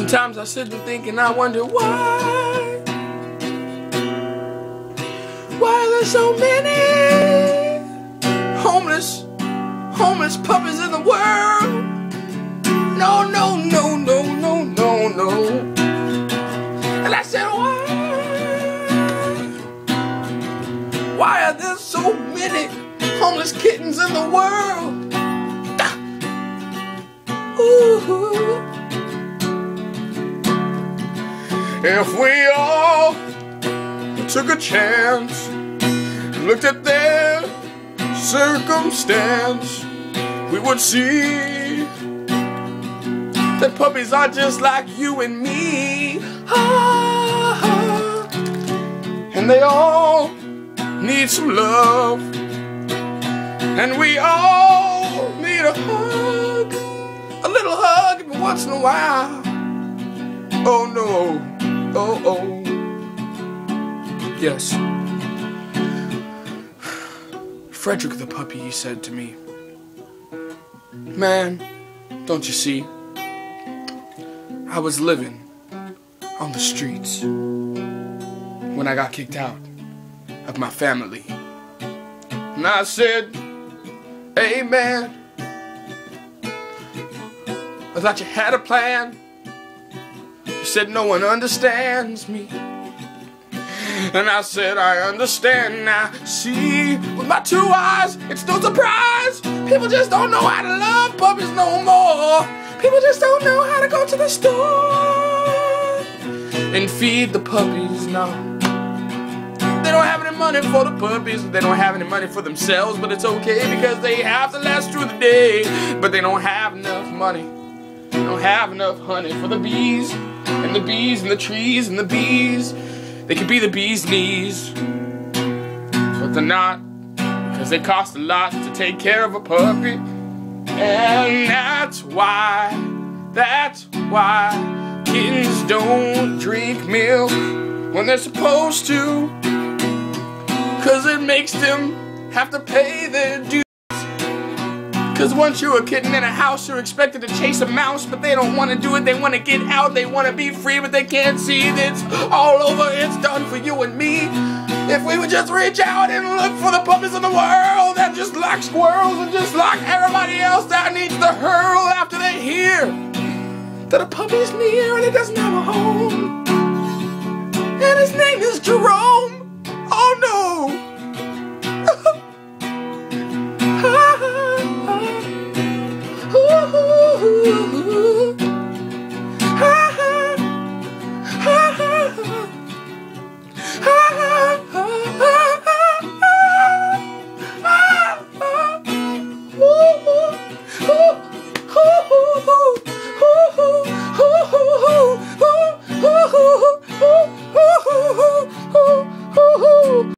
Sometimes I sit and think and I wonder why are there so many homeless puppies in the world? No, no, no, no, no, no, no. And I said, why are there so many homeless kittens in the world? Ooh. If we all took a chance, looked at their circumstance, we would see that puppies are just like you and me. And they all need some love, and we all need a hug, a little hug every once in a while. Oh no, oh oh. Yes. Frederick the puppy, he said to me, "Man, don't you see, I was living on the streets when I got kicked out of my family." And I said, "Hey man, I thought you had a plan." You said, "No one understands me." And I said, "I understand now. See, with my two eyes, it's no surprise. People just don't know how to love puppies no more. People just don't know how to go to the store and feed the puppies now. They don't have any money for the puppies. They don't have any money for themselves, but it's okay because they have to last through the day. But they don't have enough money. They don't have enough honey for the bees and the bees and the trees and the bees. They could be the bee's knees, but they're not, because they cost a lot to take care of a puppy. And that's why kittens don't drink milk when they're supposed to, because it makes them have to pay their dues. Because once you're a kitten in a house, you're expected to chase a mouse, but they don't want to do it. They want to get out, they want to be free, but they can't see that it's all over. It's done for you and me. If we would just reach out and look for the puppies in the world that just like squirrels and just like everybody else that needs to hurl after they hear that a puppy's near and he doesn't have a home. And his name is Jerome. Oh no. Ooh.